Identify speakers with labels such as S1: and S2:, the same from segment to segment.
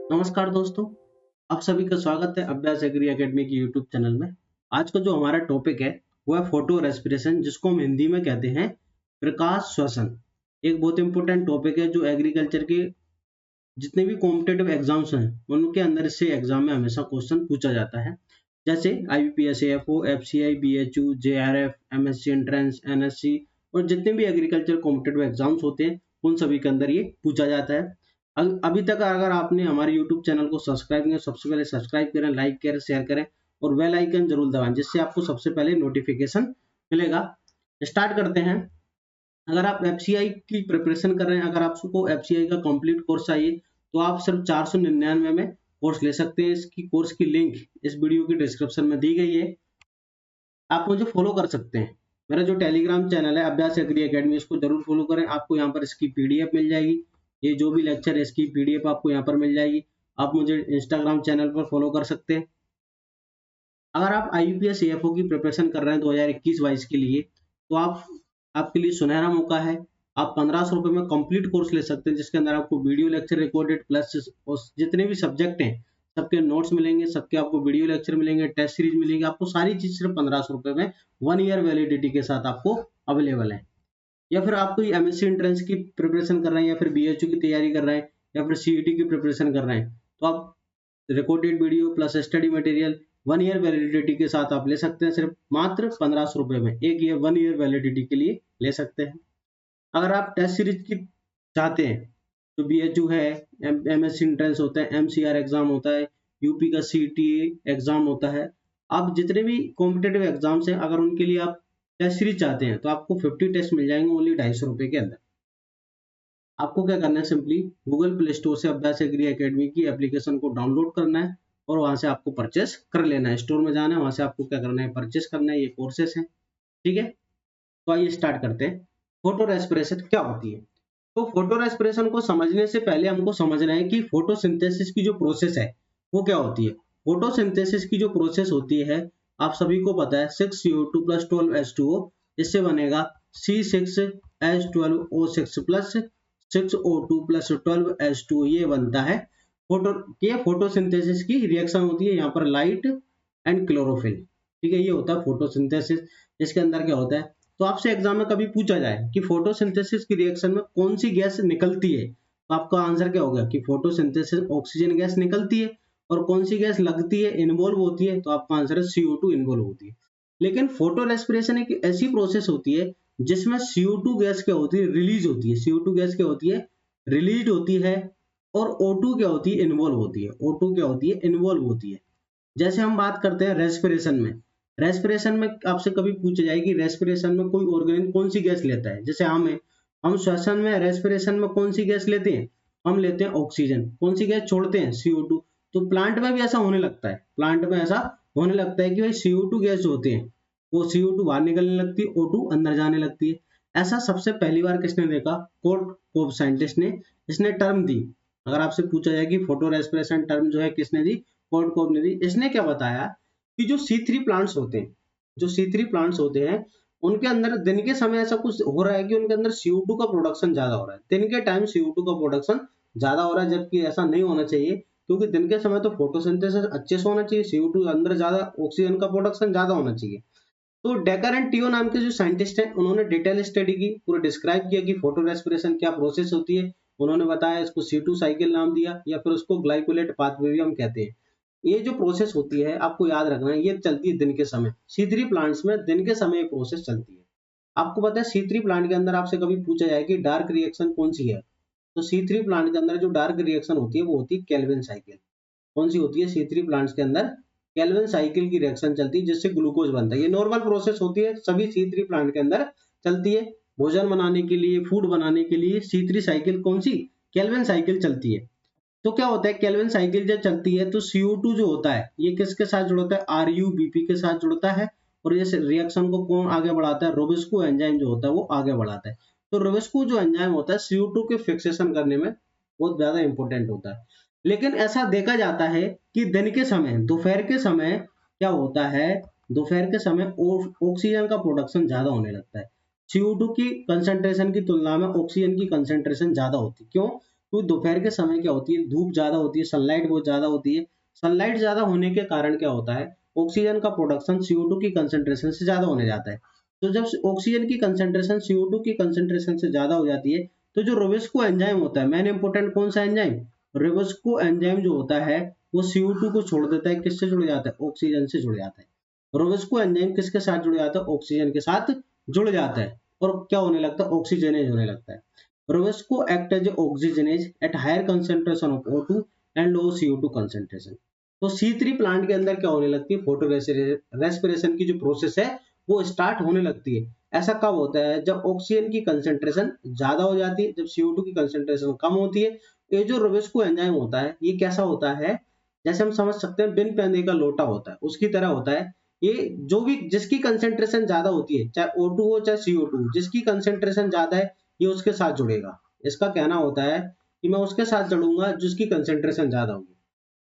S1: नमस्कार दोस्तों, आप सभी का स्वागत है अभ्यास एग्री एकेडमी की यूट्यूब चैनल में। आज का जो हमारा टॉपिक है वो है फोटो रेस्पिरेशन, जिसको हम हिंदी में कहते हैं प्रकाश श्वसन। एक बहुत इंपॉर्टेंट टॉपिक है जो एग्रीकल्चर के जितने भी कॉम्पिटेटिव एग्जाम्स हैं उनके अंदर इससे एग्जाम में हमेशा क्वेश्चन पूछा जाता है। जैसे IBPS-AFO, FCI, BHO, JRF, MSc entrance, NSC और जितने भी एग्रीकल्चर कॉम्पिटेटिव एग्जाम्स होते हैं उन सभी के अंदर ये पूछा जाता है। अभी तक अगर आपने हमारे यूट्यूब चैनल को सब्सक्राइब किया, सबसे पहले सब्सक्राइब करें, लाइक करें, शेयर करें और बेल आइकन जरूर दबाएं, जिससे आपको सबसे पहले नोटिफिकेशन मिलेगा। स्टार्ट करते हैं। अगर आप FCI की प्रिपरेशन कर रहे हैं, अगर आपको FCI का कंप्लीट कोर्स चाहिए तो आप सिर्फ 499 में कोर्स ले सकते हैं। इसकी कोर्स की लिंक इस वीडियो की डिस्क्रिप्शन में दी गई है, आप मुझे फॉलो कर सकते हैं। मेरा जो टेलीग्राम चैनल है अभ्यास एग्री एकेडमी, इसको जरूर फॉलो करें। आपको यहाँ पर इसकी PDF मिल जाएगी, ये जो भी लेक्चर है इसकी PDF आपको यहाँ पर मिल जाएगी। आप मुझे इंस्टाग्राम चैनल पर फॉलो कर सकते हैं। अगर आप IBPS-AFO की प्रिपरेशन कर रहे हैं 2021-22 के लिए, तो आपके लिए सुनहरा मौका है। आप 1500 रुपये में कंप्लीट कोर्स ले सकते हैं, जिसके अंदर आपको वीडियो लेक्चर रिकॉर्डेड प्लस जितने भी सब्जेक्ट हैं सबके नोट्स मिलेंगे, सबके आपको वीडियो लेक्चर मिलेंगे, टेस्ट सीरीज मिलेंगे। आपको सारी चीज सिर्फ 1500 रुपये में 1 ईयर वैलिडिटी के साथ आपको अवेलेबल है। या फिर आप कोई MSc एंट्रेंस की प्रिपरेशन कर रहे हैं, या फिर BHO की तैयारी कर रहे हैं, या फिर CET की प्रिपरेशन कर रहे हैं, तो आप recorded video plus study material 1 year validity के साथ आप ले सकते हैं, सिर्फ मात्र 1500 रुपये में 1 ईयर वैलिडिटी के लिए ले सकते हैं। अगर आप टेस्ट सीरीज की चाहते हैं तो BHO है, MSc एंट्रेंस होता है, MCR एग्जाम होता है, यूपी का CTA एग्जाम होता है। आप जितने भी कॉम्पिटेटिव एग्जाम्स हैं, अगर उनके लिए आप टेस्ट सीरीज चाहते हैं तो आपको 50 टेस्ट मिल जाएंगे ओनली 250 रुपये के अंदर। आपको क्या करना है, सिंपली गूगल प्ले स्टोर से अभ्यास एग्री एकेडमी की एप्लीकेशन को डाउनलोड करना है और वहां से आपको परचेस कर लेना है। स्टोर में जाना है, वहां से आपको क्या करना है, परचेस करना है। ये कोर्सेस हैं, ठीक है। तो आइए स्टार्ट करते हैं। फोटो रेस्पिरेशन क्या होती है? तो फोटो रेस्पिरेशन को समझने से पहले हमको समझना है कि फोटोसिंथेसिस की जो प्रोसेस है वो क्या होती है। फोटोसिंथेसिस की जो प्रोसेस होती है आप सभी को पता है, 6CO2 + 12H2O, इससे बनेगा C6H12O6 + 6O2 + 12H2O, ये बनता है फोटोसिंथेसिस की रिएक्शन होती है। यहाँ पर लाइट एंड क्लोरोफिल, ठीक है, ये होता है फोटोसिंथेसिस। इसके अंदर क्या होता है, तो आपसे एग्जाम में कभी पूछा जाए कि फोटोसिंथेसिस की रिएक्शन में कौन सी गैस निकलती है, तो आपका आंसर क्या होगा कि फोटोसिंथेसिस ऑक्सीजन गैस निकलती है। और कौन सी गैस लगती है, इन्वॉल्व होती है, तो आपका आंसर है CO2 इन्वॉल्व होती है। लेकिन फोटो रेस्पिरेशन एक ऐसी प्रोसेस होती है जिसमें CO2 गैस क्या होती है, रिलीज होती है। CO2 गैस क्या होती है, रिलीज होती है। और O2 क्या होती है, इन्वॉल्व होती है। O2 क्या होती है, इन्वॉल्व होती है। जैसे हम बात करते हैं रेस्पिरेशन में, रेस्पिरेशन में आपसे कभी पूछा जाए कि रेस्पिरेशन में कोई ऑर्गेनिज्म कौन सी गैस लेता है। जैसे हम श्वसन में, रेस्पिरेशन में कौन सी गैस लेते हैं, हम लेते हैं ऑक्सीजन। कौन सी गैस छोड़ते हैं, CO2। तो प्लांट में भी ऐसा होने लगता है, प्लांट में ऐसा होने लगता है कि भाई CO2 गैस जो होते हैं वो CO2 बाहर निकलने लगती है, O2 अंदर जाने लगती है। ऐसा सबसे पहली बार किसने देखा, कोर्ट साइंटिस्ट ने इसने टर्म दी। अगर आपसे पूछा जाए कि फोटो रेस्पिरेशन टर्म जो है किसने दी, कोर्ट ने दी। इसने क्या बताया कि जो C3 प्लांट्स होते हैं, जो C3 प्लांट्स होते हैं उनके अंदर दिन के समय ऐसा कुछ हो रहा है कि उनके अंदर CO2 का प्रोडक्शन ज्यादा हो रहा है। दिन के टाइम CO2 का प्रोडक्शन ज्यादा हो रहा है, जबकि ऐसा नहीं होना चाहिए, क्योंकि दिन के समय तो फोटोसिंथेसिस अच्छे से होना चाहिए, CO2 अंदर ज्यादा, ऑक्सीजन का प्रोडक्शन ज्यादा होना चाहिए। तो डेकर एंड टियो नाम के जो साइंटिस्ट हैं उन्होंने डिटेल स्टडी की, पूरा डिस्क्राइब किया कि फोटो रेस्पिरेशन क्या प्रोसेस होती है। उन्होंने बताया, इसको C2 साइकिल नाम दिया, या फिर उसको ग्लाइकोलेट पाथवे भी हम कहते हैं। ये जो प्रोसेस होती है आपको याद रखना है, ये चलती है दिन के समय। C3 प्लांट्स में दिन के समय ये प्रोसेस चलती है। आपको पता है C3 प्लांट के अंदर आपसे कभी पूछा जाए कि डार्क रिएक्शन कौन सी है, तो C3 प्लांट के अंदर जो डार्क रिएक्शन होती है वो होती है केल्विन साइकिल। कौन सी होती है, C3 प्लांट्स के अंदर केल्विन साइकिल की रिएक्शन चलती है, जिससे ग्लूकोज बनता है। ये नॉर्मल प्रोसेस होती है, सभी C3 प्लांट के अंदर चलती है। भोजन बनाने के लिए, फूड बनाने के लिए C3 साइकिल कौन सी, केल्विन साइकिल चलती है। तो क्या होता है, केल्विन साइकिल जब चलती है तो CO2 जो होता है ये किसके साथ जुड़ता है, RUBP के साथ जुड़ता है। और इस रिएक्शन को कौन आगे बढ़ाता है, रोबिस्को एंजाइम जो होता है वो आगे बढ़ाता है। तो रोबिस्को जो एंजाइम होता है CO2 के फिक्सेशन करने में बहुत ज्यादा इंपॉर्टेंट होता है। लेकिन ऐसा देखा जाता है कि दिन के समय, दोपहर के समय क्या होता है, दोपहर के समय ऑक्सीजन का प्रोडक्शन ज्यादा होने लगता है। CO2 की कंसंट्रेशन की तुलना में ऑक्सीजन की कंसंट्रेशन ज्यादा होती है। क्यों, तो दोपहर के समय क्या होती है, धूप ज्यादा होती है, सनलाइट बहुत ज्यादा होती है। सनलाइट ज्यादा होने के कारण क्या होता है, ऑक्सीजन का प्रोडक्शन CO2 की कंसेंट्रेशन से ज्यादा होने जाता है। तो जब ऑक्सीजन की कंसेंट्रेशन CO2 की कंसेंट्रेशन से ज्यादा हो जाती है, तो जो रोबेस्को एंजाइम होता है, मेन इंपोर्टेंट कौन सा एंजाइम, रोबेस्को एंजाइम जो होता है वो CO2 को छोड़ देता है, किससे जुड़ जाता है, ऑक्सीजन से जुड़ जाता है। रोबेस्को एंजाइम किसके साथ जुड़ जाता है, ऑक्सीजन के साथ जुड़ जाता है, और क्या होने लगता है, ऑक्सीजनेज होने लगता है। Rubisco act as oxygenase at higher concentration of O2 and low CO2 concentration. तो C3 प्लांट के अंदर क्या होने लगती है, फोटो रेस्पिरेशन की जो प्रोसेस है वो स्टार्ट होने लगती है। ऐसा कब होता है, जब ऑक्सीजन की कंसेंट्रेशन ज्यादा हो जाती है, जब CO2 की कंसेंट्रेशन कम होती है। ये जो रोबेस्को एंजाइम होता है ये कैसा होता है, जैसे हम समझ सकते हैं बिन पेंदे का लोटा होता है, उसकी तरह होता है। ये जो भी जिसकी कंसेंट्रेशन ज्यादा होती है, चाहे O2 हो चाहे CO2, जिसकी कंसेंट्रेशन ज्यादा है ये उसके साथ जुड़ेगा। इसका कहना होता है कि मैं उसके साथ जुड़ूंगा जिसकी कंसेंट्रेशन ज्यादा होगी।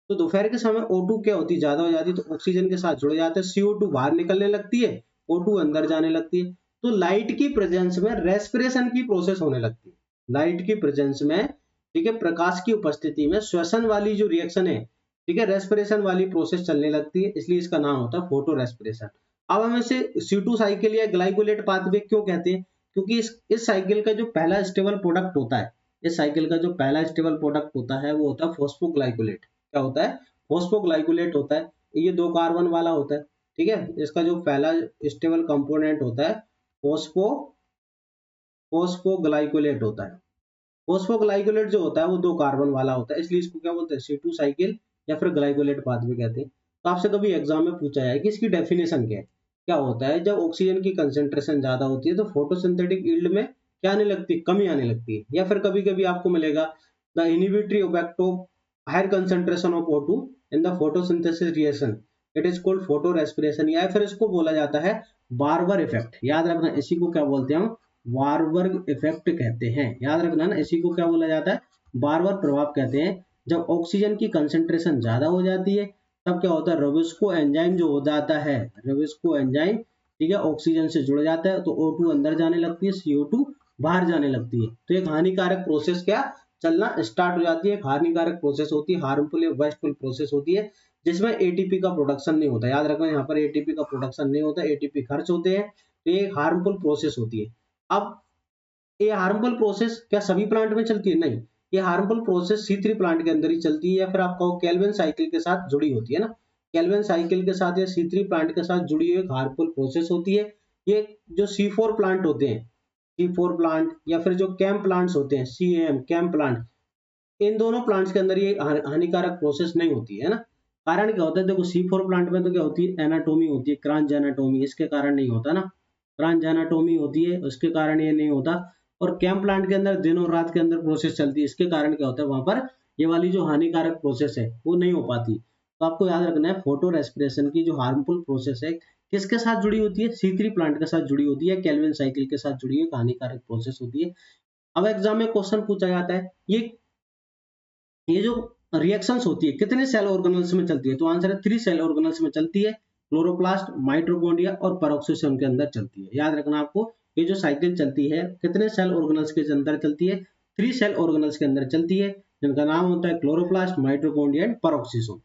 S1: तो दोपहर के समय O2 क्या होती है, ज्यादा हो जाती है, तो ऑक्सीजन के साथ जुड़ जाते हैं, CO2 बाहर निकलने लगती है, O2 अंदर जाने लगती है। तो लाइट की प्रेजेंस में रेस्पिरेशन की प्रोसेस होने लगती है। लाइट की प्रेजेंस में, ठीक है, प्रकाश की उपस्थिति में श्वसन वाली जो रिएक्शन है, ठीक है, रेस्पिरेशन वाली प्रोसेस चलने लगती है, इसलिए इसका नाम होता है फोटो रेस्पिरेशन। अब हम इसे C2 साइकिल या ग्लाइकोलेट पाथवे क्यों कहते हैं, क्योंकि इस साइकिल का जो पहला स्टेबल प्रोडक्ट होता है, इस साइकिल का जो पहला स्टेबल प्रोडक्ट होता है वो होता है फॉस्फोग्लाइकोलेट। क्या होता है, फॉस्फोग्लाइकोलेट होता है। ये 2 कार्बन वाला होता है, ठीक है। इसका जो पहला स्टेबल कंपोनेंट होता है फॉस्फोग्लाइकोलेट होता है। फॉस्फोग्लाइकोलेट जो होता है वो 2 कार्बन वाला होता है, इसलिए इसको क्या बोलते हैं, C2 साइकिल या फिर ग्लाइकोलेट पाथवे कहते हैं। तो आपसे कभी एग्जाम में पूछा जाए कि इसकी डेफिनेशन क्या है, क्या होता है, जब ऑक्सीजन की कंसेंट्रेशन ज्यादा होती है तो फोटोसिंथेटिक यील्ड में क्या आने लगती है, कमी आने लगती है। या फिर कभी कभी आपको मिलेगा the inhibitory effect of higher concentration of O2 in the photosynthesis reaction, it is called photorespiration, या फिर इसको बोला जाता है बार्बर इफेक्ट। याद रखना इसी को क्या बोलते हैं हम, वारबर्ग इफेक्ट कहते हैं। याद रखना ना, इसी को क्या बोला जाता है, बार्बर प्रभाव कहते हैं। जब ऑक्सीजन की कंसेंट्रेशन ज्यादा हो जाती है तब क्या होता है, रोबेस्को एंजाइम जो हो जाता है, रोबेस्को एंजाइम, ठीक है, ऑक्सीजन से जुड़ जाता है, तो O2 अंदर जाने लगती है, CO2 बाहर जाने लगती है। तो एक हानिकारक प्रोसेस क्या चलना स्टार्ट हो जाती है। हानिकारक प्रोसेस होती है, हार्मफुल या वेस्टफुल प्रोसेस होती है, जिसमें ATP का प्रोडक्शन नहीं होता। याद रखना, यहाँ पर ATP का प्रोडक्शन नहीं होता, ATP खर्च होते हैं, तो ये हार्मफुल प्रोसेस होती है। अब ये हार्मफुल प्रोसेस क्या सभी प्लांट में चलती है, नहीं, ये हार्मफुल प्रोसेस C3 प्लांट के अंदर ही चलती है, या फिर आप कहो केल्विन साइकिल के साथ जुड़ी होती है ना, केल्विन साइकिल के साथ या C3 प्लांट के साथ जुड़ी हुई एक हार्मफुल प्रोसेस होती है। ये जो C4 प्लांट होते हैं, C4 प्लांट या फिर जो कैम प्लांट्स होते हैं, CAM कैम प्लांट, इन दोनों प्लांट्स के अंदर ये हानिकारक प्रोसेस नहीं होती है ना। कारण क्या होता है, देखो C4 प्लांट में तो क्या होती है, एनाटोमी होती है, क्रांच एनाटोमी, इसके कारण नहीं होता ना, क्रांच एनाटोमी होती है, उसके कारण ये नहीं होता। और कैम प्लांट के अंदर दिन और रात के अंदर प्रोसेस चलती है, इसके कारण क्या होता है, वहां पर ये वाली जो हानिकारक प्रोसेस है वो नहीं हो पाती। तो आपको याद रखना है, फोटो रेस्पिरेशन की जो हार्मफुल प्रोसेस है किसके साथ जुड़ी होती है, C3 प्लांट के साथ जुड़ी होती है, केल्विन साइकिल के साथ जुड़ी हुई हानिकारक प्रोसेस होती है। अब एग्जाम में क्वेश्चन पूछा जाता है, ये जो रिएक्शंस होती है कितने सेल ऑर्गेनल्स में चलती है, तो आंसर है 3 सेल ऑर्गेनल्स में चलती है, क्लोरोप्लास्ट, माइटोकॉन्ड्रिया और पेरोक्सोसोम के अंदर चलती है। याद रखना आपको, ये जो साइकिल चलती है कितने सेल ऑर्गेनल्स के अंदर चलती है, 3 सेल ऑर्गेनल्स के अंदर चलती है, जिनका नाम होता है क्लोरोप्लास्ट, माइटोकॉन्ड्रिया एंड पेरोक्सोसोम।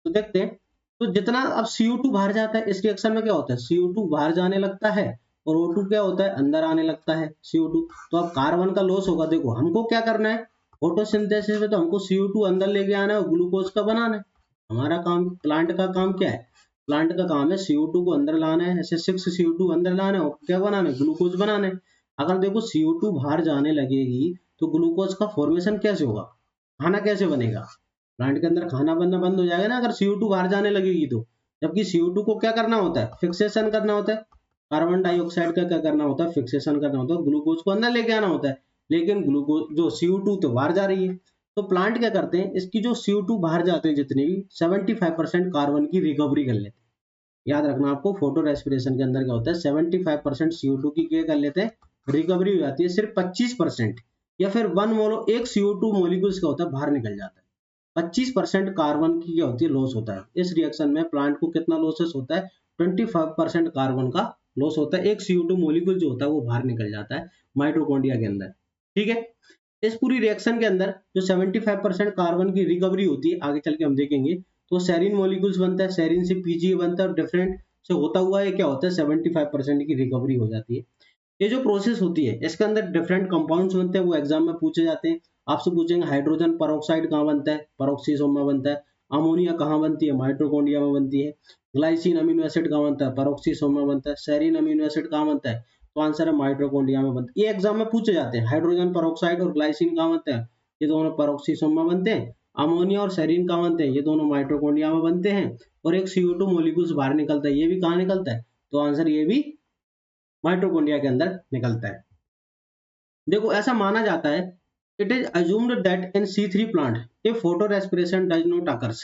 S1: तो देखते हैं, तो जितना अब CO2 बाहर जाता है, इस रिएक्शन में क्या होता है, CO2 बाहर जाने लगता है और O2 क्या होता है, अंदर आने लगता है, CO2। तो अब कार्बन का लॉस होगा। देखो हमको क्या करना है, फोटोसिंथेसिस में तो हमको CO2 अंदर लेके आना है और ग्लूकोज का बनाना है। हमारा काम, प्लांट का काम क्या है, प्लांट का काम है CO2 को अंदर लाना है, ऐसे 6 CO2 अंदर लाना है और क्या बनाना है, ग्लूकोज बनाना है। अगर देखो CO2 बाहर जाने लगेगी तो ग्लूकोज का फॉर्मेशन कैसे होगा, खाना कैसे बनेगा, प्लांट के अंदर खाना बनना बंद हो जाएगा ना अगर CO2 बाहर जाने लगेगी तो। जबकि CO2 को क्या करना होता है, फिक्सेशन करना होता है, कार्बन डाइऑक्साइड का क्या करना होता है, फिक्सेशन करना होता है, ग्लूकोज को अंदर लेके आना होता है। लेकिन ग्लूकोज जो CO2 तो बाहर जा रही है, तो प्लांट क्या करते हैं, इसकी जो CO2 बाहर जाते हैं जितने भी 75% कार्बन की रिकवरी कर लेते हैं। याद रखना आपको, फोटो रेस्पिरेशन के अंदर क्या होता है, 75% CO2 की क्या कर लेते हैं, रिकवरी हो जाती है। सिर्फ 25% या फिर 1 मोल एक CO2 मोलिक्यूल्स का होता है बाहर निकल जाता है। 25% कार्बन की क्या होती है, लॉस होता है। इस रिएक्शन में प्लांट को कितना लॉसेस होता है, 25% कार्बन का लॉस होता है। एक CO2 मोलिक्यूल जो होता है वो बाहर निकल जाता है माइटोकॉन्ड्रिया के अंदर, ठीक है। इस पूरी रिएक्शन के अंदर जो 75% कार्बन की रिकवरी होती है, आगे चल के हम देखेंगे, तो सेरीन मॉलिक्यूल्स बनता है, सेरीन से पीजीए बनता है और डिफरेंट से होता हुआ ये क्या होता है 75% की रिकवरी हो जाती है। ये जो प्रोसेस होती है इसके अंदर डिफरेंट कंपाउंड्स बनते हैं, वो एग्जाम में पूछे जाते हैं। आपसे पूछेंगे हाइड्रोजन परऑक्साइड कहाँ बनता है, पेरोक्सीसोम में बनता है। अमोनिया कहाँ बनती है, माइटोकॉन्ड्रिया में बनती है। ग्लाइसिन अमीनो एसिड कहाँ बनता है, पेरोक्सीसोम में बनता है। सेरीन अमीनो एसिड कहाँ बनता है, तो आंसर है माइटोकॉन्ड्रिया में बनता है। ये एग्जाम में पूछे जाते हैं। हाइड्रोजन परऑक्साइड और ग्लाइसिन कहाँ बनते हैं, ये दोनों पेरोक्सीसोम में बनते हैं। अमोनिया और सेरीन कहाँ बनते हैं, ये दोनों माइटोकॉन्ड्रिया में बनते हैं। और एक CO2 मॉलिक्यूल्स बाहर निकलता है, ये भी कहाँ निकलता है, तो आंसर ये भी माइटोकॉन्ड्रिया के अंदर निकलता है। देखो ऐसा माना जाता है, it is assumed that in C3 plant if photorespiration does not occurs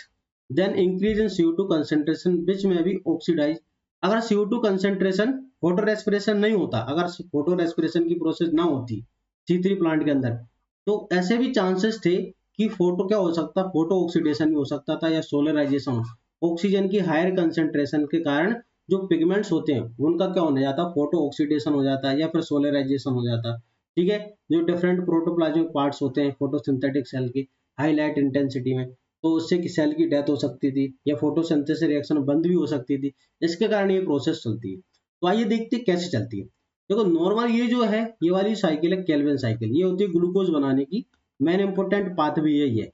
S1: then increase in CO2 concentration which may be oxidized। अगर CO2 concentration फोटोरेस्पिरेशन नहीं होता, अगर फोटोरेस्पिरेशन की प्रोसेस ना होती C3 प्लांट के अंदर, तो ऐसे भी चांसेस थे कि फोटो क्या हो सकता, फोटो ऑक्सीडेशन भी हो सकता था या सोलराइजेशन। ऑक्सीजन की हायर कंसेंट्रेशन के कारण जो पिगमेंट्स होते हैं उनका क्या होने जाता, फोटो ऑक्सीडेशन हो जाता है या फिर सोलराइजेशन हो जाता। ठीक है, जो डिफरेंट प्रोटोप्लाज्मिक पार्ट्स होते हैं फोटोसिंथेटिक सेल की हाई लाइट इंटेंसिटी में, तो उससे सेल की डेथ हो सकती थी या फोटोसिंथेसिस रिएक्शन बंद भी हो सकती थी। इसके कारण ये प्रोसेस चलती है। तो आइए देखते हैं कैसे चलती है। देखो नॉर्मल ये जो है, ये वाली साइकिल है केल्विन साइकिल, ये होती है ग्लूकोज बनाने की। मेन इंपॉर्टेंट पाथ भी यही है।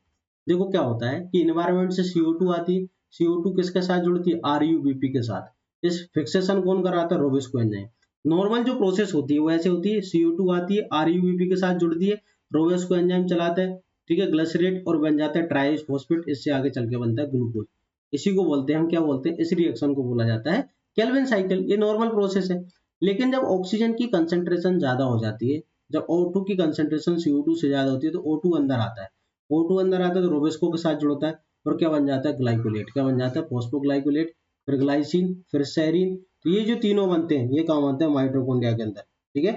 S1: देखो क्या होता है कि इन्वायरमेंट से CO2 आती है, CO2 किसके साथ जुड़ती है, RUBP के साथ। इस फिक्सेशन कौन कराता है, रोबिस्को एंजाइम। नॉर्मल जो प्रोसेस होती है वो ऐसे होती है, CO2 आती है, RUBP के साथ जुड़ती है, रोबिस्को एंजाइम चलाता है, ठीक है, ग्लिसरेट और बन जाता है ट्राइफॉस्फेट, इससे आगे चल के बनता है ग्लूकोज। इसी को बोलते हैं हम, क्या बोलते हैं, इस रिएक्शन को बोला जाता है केल्विन साइकिल। ये नॉर्मल प्रोसेस है। लेकिन जब ऑक्सीजन की कंसेंट्रेशन ज्यादा हो जाती है, जब O2 की कंसेंट्रेशन CO2 से ज्यादा होती है, तो O2 अंदर आता है। O2 अंदर आता है तो रोबिस्को के साथ जुड़ता है और क्या बन जाता है, ग्लाइकोलेट। क्या बन जाता है, फॉस्फोग्लाइकोलेट, फिर ग्लाइसिन, फिर सेरीन। तो ये जो तीनों बनते हैं, ये कहाँ बनते हैं, माइटोकॉन्ड्रिया के अंदर। ठीक है,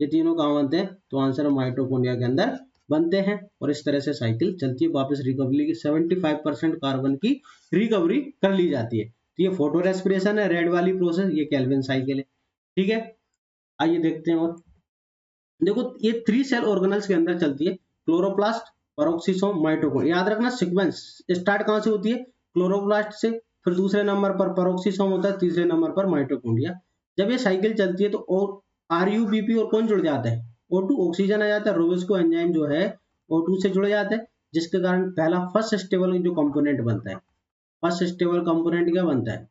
S1: ये तीनों कहाँ बनते हैं, तो आंसर है माइटोकॉन्ड्रिया के अंदर बनते हैं। और इस तरह से साइकिल चलती है। वापस रिकवरी की 75% कार्बन की रिकवरी कर ली जाती है। तो ये फोटो रेस्पिरेशन है, रेड वाली प्रोसेस, ये केल्विन साइकिल है। ठीक है, आइए देखते हैं। और देखो ये 3 सेल ऑर्गेनल्स के अंदर चलती है, क्लोरोप्लास्ट, पेरोक्सिसोम, माइटोकॉन्ड्रिया। याद रखना सीक्वेंस स्टार्ट कहाँ से होती है, क्लोरोप्लास्ट से, फिर दूसरे नंबर पर पेरोक्सिसोम होता है, तीसरे नंबर पर माइटोकॉन्ड्रिया। जब ये साइकिल चलती है तो RUBP और कौन जुड़ जाता है, O2, ऑक्सीजन आ जाता है, रोबिस्को एंजाइम जो है O2 से जुड़ जाता है, जिसके कारण पहला फर्स्ट स्टेबल जो कंपोनेंट बनता है, फर्स्ट स्टेबल कंपोनेंट क्या बनता है,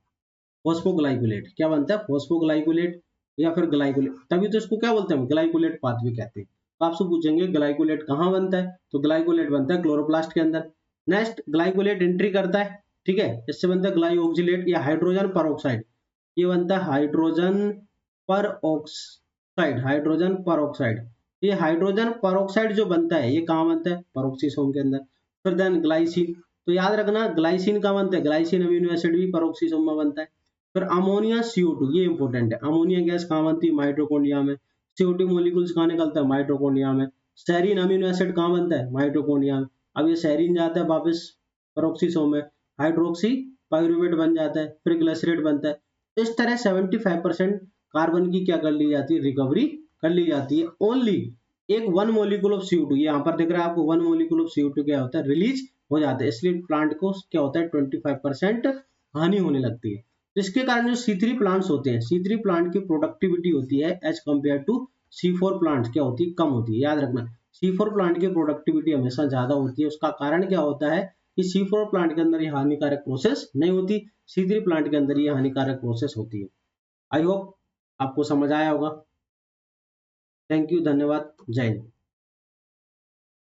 S1: फॉस्फोग्लाइकोलेट। क्या बनता है, फॉस्फोग्लाइकोलेट या फिर ग्लाइकोलेट। तभी तो इसको क्या बोलते हैं, ग्लाइकोलेट पाथवे कहते हैं। तो आपसे पूछेंगे ग्लाइकोलेट कहाँ बनता है, तो ग्लाइकोलेट बनता है क्लोरोप्लास्ट के अंदर। नेक्स्ट ग्लाइकोलेट एंट्री करता है, ठीक है, इससे बनता है ग्लाइओक्सिलेट या हाइड्रोजन परऑक्साइड। ये बनता है हाइड्रोजन पर ऑक्साइड, हाइड्रोजन पर ऑक्साइड। ये हाइड्रोजन पर ऑक्साइड जो बनता है ये कहाँ बनता है, पेरोक्सिसोम के अंदर। फिर देन ग्लाइसिन, तो याद रखना ग्लाइसिन कहाँ बनता है, ग्लाइसिन अमीनो एसिड भी पेरोक्सिसोम में बनता है। फिर अमोनिया CO2, ये इंपॉर्टेंट है, अमोनिया गैस कहाँ बनती है, माइटोकॉन्ड्रिया में। CO2 मॉलिक्यूल्स कहाँ निकलता है, माइटोकॉन्ड्रिया में। सेरीन अमीनो एसिड कहाँ बनता है, माइटोकॉन्ड्रिया में। अब ये सेरीन जाता है वापस पेरोक्सिसोम में, हाइड्रोक्सी पाइरूवेट बन जाता है, फिर ग्लिसरेट बनता है। इस तरह 75% कार्बन की क्या कर ली जाती है, रिकवरी कर ली जाती है। ओनली एक 1 मोलिक्यूल ऑफ CO2, यहाँ पर दिख रहा है आपको 1 मोलिक्यूल ऑफ CO2 क्या होता है, रिलीज हो जाता है। इसलिए प्लांट को क्या होता है 25% हानि होने लगती है। इसके कारण जो C3 प्लांट्स होते हैं, C3 प्लांट की प्रोडक्टिविटी होती है as compare to C4 plant क्या होती है, कम होती है। याद रखना C4 प्लांट की प्रोडक्टिविटी हमेशा ज्यादा होती है। उसका कारण क्या होता है कि C4 प्लांट के अंदर ये हानिकारक प्रोसेस नहीं होती, C3 प्लांट के अंदर ये हानिकारक प्रोसेस होती है। आई होप आपको समझ आया होगा। थैंक यू, धन्यवाद, जय हिंद।